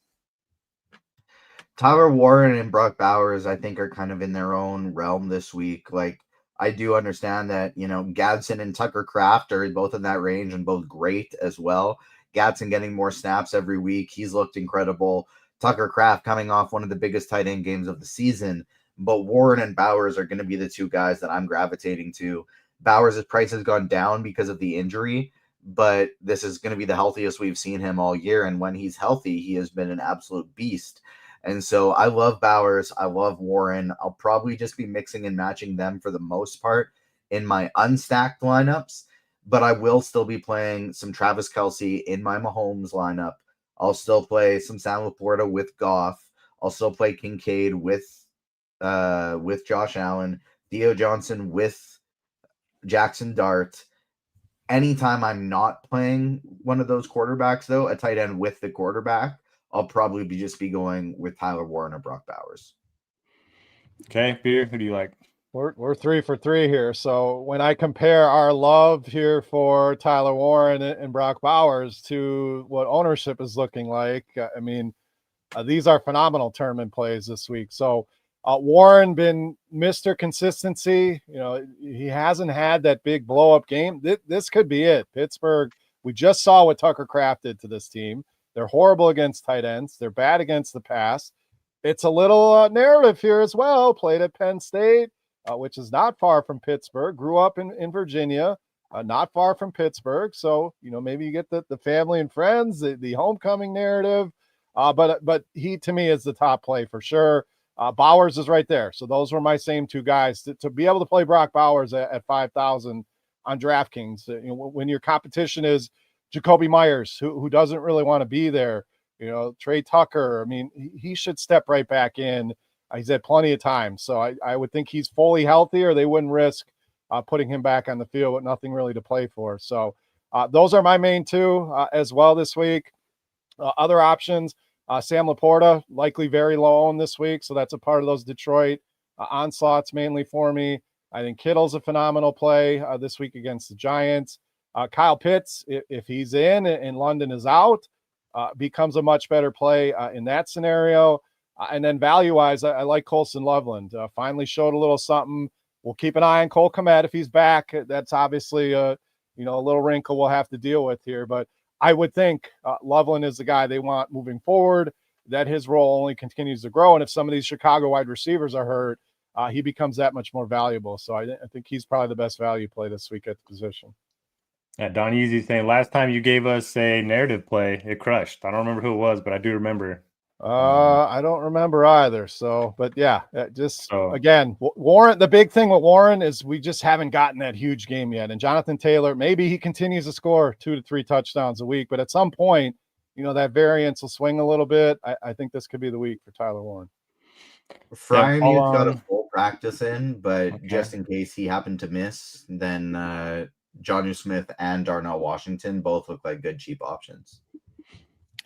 Tyler Warren and Brock Bowers, I think, are kind of in their own realm this week. Like, I do understand that, Gadsden and Tucker Kraft are both in that range and both great as well. Gadsden getting more snaps every week. He's looked incredible. Tucker Kraft coming off one of the biggest tight end games of the season. But Warren and Bowers are going to be the two guys that I'm gravitating to. Bowers' price has gone down because of the injury, but this is going to be the healthiest we've seen him all year. And when he's healthy, he has been an absolute beast. And so I love Bowers. I love Warren. I'll probably just be mixing and matching them for the most part in my unstacked lineups, but I will still be playing some Travis Kelce in my Mahomes lineup. I'll still play some Sam Laporta with Goff. I'll still play Kincaid with Josh Allen, Theo Johnson with Jackson Dart. Anytime I'm not playing one of those quarterbacks, though, a tight end with the quarterback, I'll probably be going with Tyler Warren or Brock Bowers. Okay, Peter, who do you like? We're 3 for 3 here. So when I compare our love here for Tyler Warren and Brock Bowers to what ownership is looking like, I mean, these are phenomenal tournament plays this week. So Warren been Mr. Consistency. He hasn't had that big blow up game. This could be it. Pittsburgh, we just saw what Tucker Kraft did to this team. They're horrible against tight ends. They're bad against the pass. It's a little narrative here as well. Played at Penn State, which is not far from Pittsburgh. Grew up in Virginia, not far from Pittsburgh. So, maybe you get the family and friends, the homecoming narrative. But he, to me, is the top play for sure. Bowers is right there. So those were my same two guys. To be able to play Brock Bowers at 5,000 on DraftKings, when your competition is Jacoby Myers, who doesn't really want to be there, Trey Tucker. I mean, he should step right back in. He's had plenty of time. So I would think he's fully healthy, or they wouldn't risk putting him back on the field with nothing really to play for. So those are my main two as well this week. Other options, Sam Laporta, likely very low owned this week. So that's a part of those Detroit onslaughts mainly for me. I think Kittle's a phenomenal play this week against the Giants. Kyle Pitts, if he's in and London is out, becomes a much better play in that scenario. And then value-wise, I like Colson Loveland. Finally showed a little something. We'll keep an eye on Cole Kmet if he's back. That's obviously a little wrinkle we'll have to deal with here. But I would think Loveland is the guy they want moving forward, that his role only continues to grow. And if some of these Chicago wide receivers are hurt, he becomes that much more valuable. So I think he's probably the best value play this week at the position. Yeah, Don Easy saying last time you gave us a narrative play, it crushed. I don't remember who it was, but I do remember. I don't remember either. So, but yeah, again, Warren, the big thing with Warren is we just haven't gotten that huge game yet. And Jonathan Taylor, maybe he continues to score 2 to 3 touchdowns a week, but at some point, that variance will swing a little bit. I think this could be the week for Tyler Warren. Fryer got a full practice in, but just in case he happened to miss, then Jonnu Smith and Darnell Washington both look like good cheap options.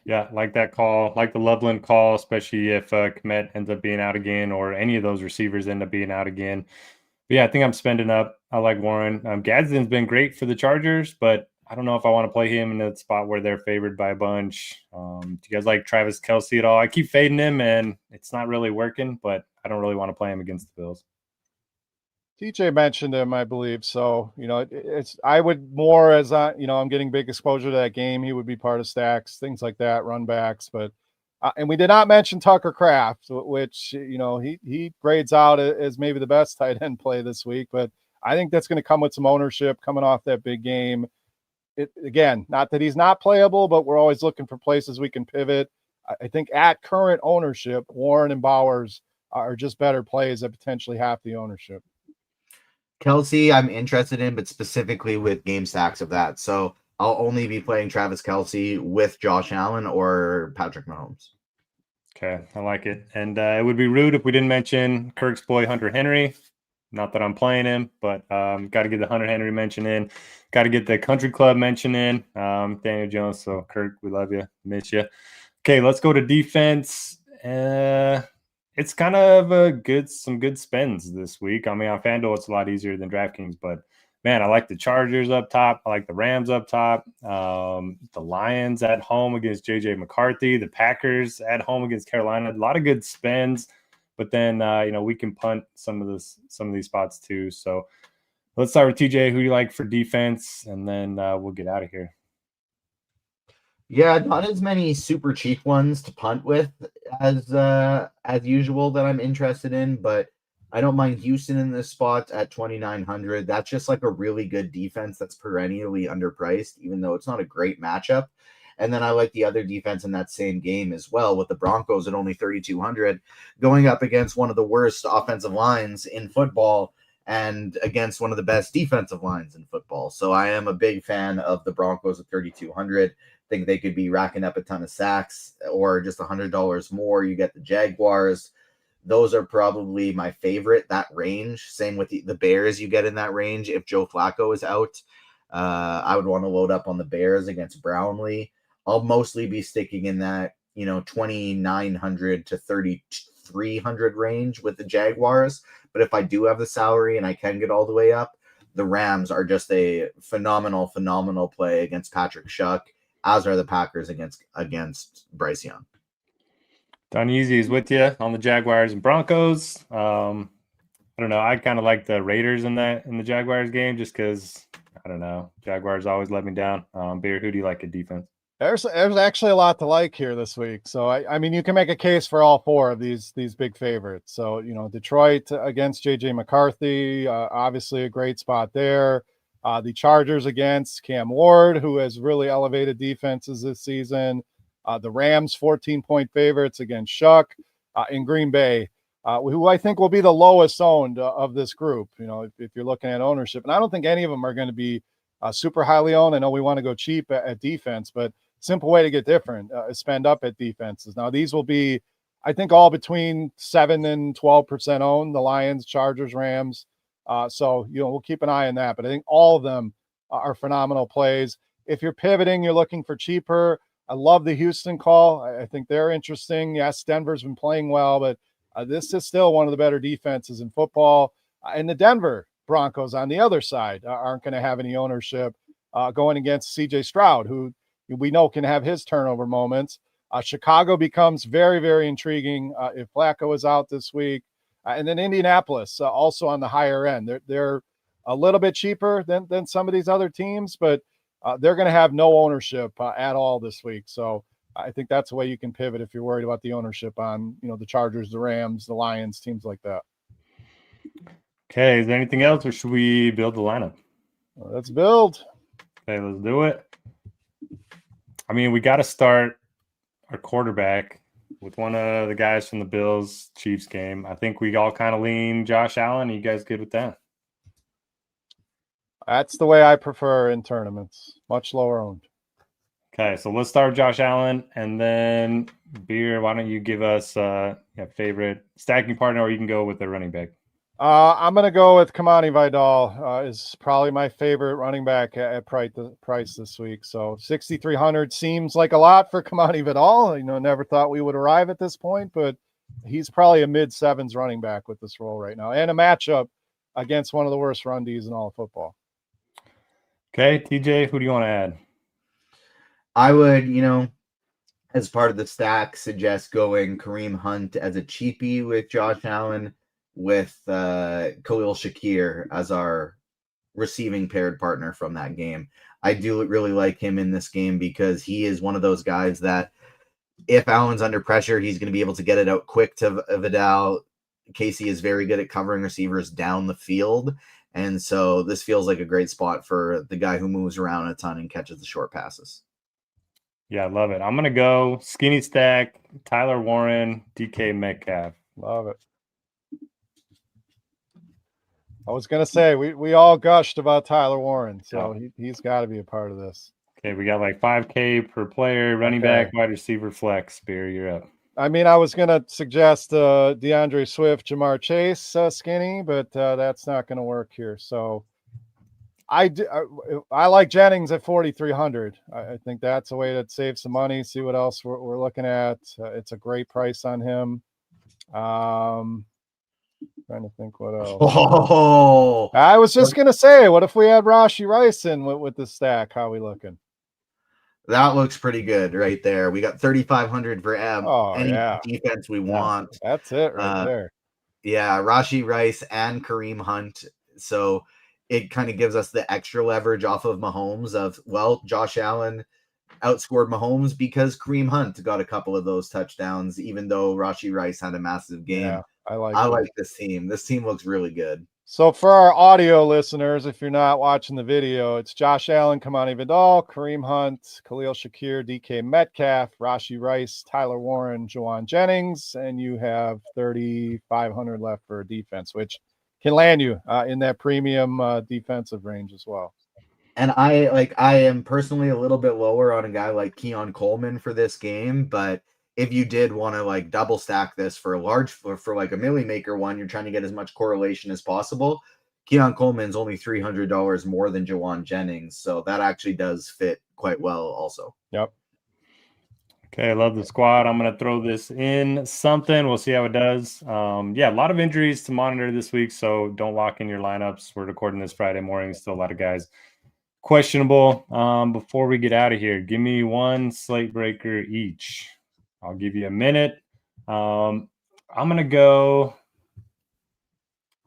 Yeah, like that call, like the Loveland call, especially if Kmet ends up being out again or any of those receivers end up being out again. But yeah, I think I'm spending up. I like Warren. Gadsden's been great for the Chargers, but I don't know if I want to play him in a spot where they're favored by a bunch. Do you guys like Travis Kelce at all? I keep fading him, and it's not really working, but I don't really want to play him against the Bills. TJ mentioned him, I believe. So, I would more as I'm getting big exposure to that game. He would be part of stacks, things like that, run backs. But, and we did not mention Tucker Kraft, which, he grades out as maybe the best tight end play this week. But I think that's going to come with some ownership coming off that big game. Again, not that he's not playable, but we're always looking for places we can pivot. I think at current ownership, Warren and Bowers are just better plays at potentially half the ownership. Kelce, I'm interested in, but specifically with game stacks of that. So I'll only be playing Travis Kelce with Josh Allen or Patrick Mahomes. Okay, I like it. And it would be rude if we didn't mention Kirk's boy, Hunter Henry. Not that I'm playing him, but got to get the Hunter Henry mention in. Got to get the Country Club mention in. Daniel Jones. So, Kirk, we love you. Miss you. Okay, let's go to defense. It's kind of some good spends this week. I mean, on FanDuel, it's a lot easier than DraftKings, but man, I like the Chargers up top. I like the Rams up top. The Lions at home against JJ McCarthy. The Packers at home against Carolina. A lot of good spends, but then we can punt some of these spots too. So let's start with TJ. Who do you like for defense, and then we'll get out of here. Yeah, not as many super cheap ones to punt with as usual that I'm interested in, but I don't mind Houston in this spot at 2,900. That's just like a really good defense that's perennially underpriced, even though it's not a great matchup. And then I like the other defense in that same game as well, with the Broncos at only 3,200, going up against one of the worst offensive lines in football and against one of the best defensive lines in football. So I am a big fan of the Broncos at 3,200. Think they could be racking up a ton of sacks, or just $100 more. You get the Jaguars. Those are probably my favorite, that range. Same with the Bears you get in that range. If Joe Flacco is out, I would want to load up on the Bears against Brownlee. I'll mostly be sticking in that 2,900 to 3,300 range with the Jaguars. But if I do have the salary and I can get all the way up, the Rams are just a phenomenal play against Patrick Shuck, as are the Packers against Bryce Young. Don Easy is with you on the Jaguars and Broncos. I don't know. I kind of like the Raiders in the Jaguars game just because, I don't know, Jaguars always let me down. Beer, who do you like at defense? There's actually a lot to like here this week. So I mean, you can make a case for all four of these big favorites. So Detroit against JJ McCarthy, obviously a great spot there. The Chargers against Cam Ward, who has really elevated defenses this season. The Rams 14-point favorites against Shuck in Green Bay, who I think will be the lowest owned of this group. If you're looking at ownership, and I don't think any of them are going to be super highly owned. I know we want to go cheap at defense, but simple way to get different is spend up at defenses. Now these will be, I think, all between 7 and 12% owned. The Lions, Chargers, Rams. So we'll keep an eye on that. But I think all of them are phenomenal plays. If you're pivoting, you're looking for cheaper. I love the Houston call. I think they're interesting. Yes, Denver's been playing well, but this is still one of the better defenses in football. And the Denver Broncos on the other side aren't going to have any ownership going against CJ Stroud, who we know can have his turnover moments. Chicago becomes very, very intriguing if Flacco is out this week. And then Indianapolis also on the higher end. They're a little bit cheaper than some of these other teams, but they're going to have no ownership at all this week. So I think that's the way you can pivot if you're worried about the ownership on the Chargers, the Rams, the Lions, teams like that. Okay, is there anything else, or should we build the lineup? Let's build. Okay, let's do it. I mean, we got to start our quarterback with one of the guys from the Bills Chiefs game. I think we all kind of lean Josh Allen. Are you guys good with that? That's the way I prefer in tournaments. Much lower owned. Okay, so let's start with Josh Allen, and then Beer, why don't you give us a favorite stacking partner, or you can go with the running back. I'm going to go with Kamani Vidal. Is probably my favorite running back at price this week. So 6,300 seems like a lot for Kamani Vidal. Never thought we would arrive at this point, but he's probably a mid-sevens running back with this role right now, and a matchup against one of the worst run Ds in all of football. Okay, TJ, who do you want to add? I would, as part of the stack, suggest going Kareem Hunt as a cheapie with Josh Allen, with Khalil Shakir as our receiving paired partner from that game. I do really like him in this game because he is one of those guys that if Allen's under pressure, he's going to be able to get it out quick to Vidal. Casey is very good at covering receivers down the field. And so this feels like a great spot for the guy who moves around a ton and catches the short passes. Yeah, I love it. I'm going to go skinny stack, Tyler Warren, DK Metcalf. Love it. I was going to say, we all gushed about Tyler Warren, so he's got to be a part of this. Okay, we got like 5K per player, running back, wide receiver, flex. Beer, you're up. I mean, I was going to suggest DeAndre Swift, Jamar Chase, skinny, but that's not going to work here. So I like Jennings at 4,300. I think that's a way to save some money. See what else we're looking at. It's a great price on him. Trying to think what else. Oh, I was just going to say, what if we had Rashee Rice in with the stack? How we looking? that looks pretty good right there. We got 3,500 for any yeah. defense we want. That's it right there. Yeah, Rashee Rice and Kareem Hunt. So it kind of gives us the extra leverage off of Mahomes of, well, Josh Allen outscored Mahomes because Kareem Hunt got a couple of those touchdowns, even though Rashee Rice had a massive game. Yeah, I like this team. This team looks really good. So for our audio listeners, if you're not watching the video, it's Josh Allen, Kamani Vidal, Kareem Hunt, Khalil Shakir, DK Metcalf, Rashee Rice, Tyler Warren, Juwan Jennings, and you have 3,500 left for a defense, which can land you in that premium defensive range as well. And I am personally a little bit lower on a guy like Keon Coleman for this game, but if you did want to like double stack this for a large for like a Millie Maker one, you're trying to get as much correlation as possible. Keon Coleman's only $300 more than Juwan Jennings, so that actually does fit quite well also. Yep. Okay, I love the squad. I'm going to throw this in something. We'll see how it does. Yeah, a lot of injuries to monitor this week, so don't lock in your lineups. We're recording this Friday morning. Still a lot of guys questionable. Before we get out of here, give me one slate breaker each. I'll give you a minute. I'm gonna go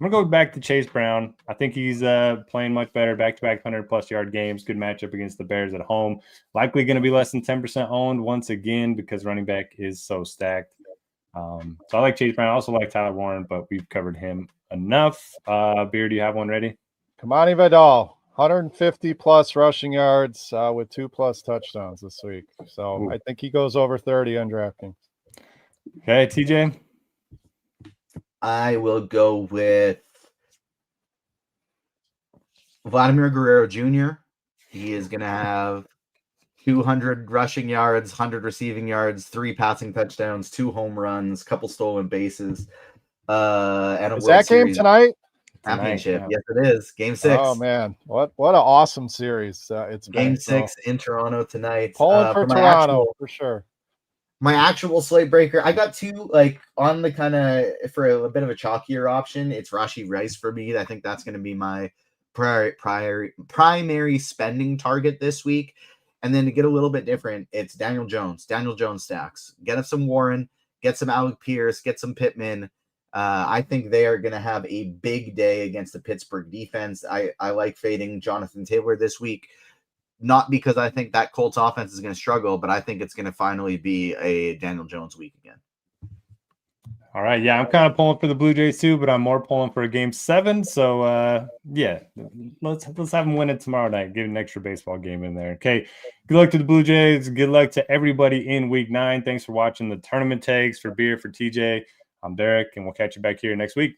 back to Chase Brown. I think he's playing much better. Back-to-back 100+ yard games. Good matchup against the Bears at home. Likely going to be less than 10% owned once again because running back is so stacked. So I like Chase Brown. I also like Tyler Warren, but we've covered him enough. Beer, do you have one ready? Kamani Vidal. 150+ rushing yards with 2+ touchdowns this week. So I think he goes over 30 on DraftKings. Okay, TJ? I will go with Vladimir Guerrero Jr. He is going to have 200 rushing yards, 100 receiving yards, 3 passing touchdowns, 2 home runs, couple stolen bases. And is that game tonight? Championship. Yes, it is. Game 6. Oh man, what an awesome series it's Game 6 in Toronto tonight. Pulling for Toronto for sure. My actual slate breaker, I got 2 like on the kind of for a bit of a chalkier option. It's Rashee Rice for me. I think that's going to be my primary spending target this week. And then to get a little bit different, it's Daniel Jones. Daniel Jones stacks. Get up some Warren, get some Alec Pierce, get some Pittman. I think they are going to have a big day against the Pittsburgh defense. I like fading Jonathan Taylor this week, not because I think that Colts offense is going to struggle, but I think it's going to finally be a Daniel Jones week again. All right. Yeah, I'm kind of pulling for the Blue Jays too, but I'm more pulling for a game 7. So, yeah, let's have them win it tomorrow night. Get an extra baseball game in there. Okay. Good luck to the Blue Jays. Good luck to everybody in week 9. Thanks for watching the tournament takes. For Beer, for TJ, I'm Derek, and we'll catch you back here next week.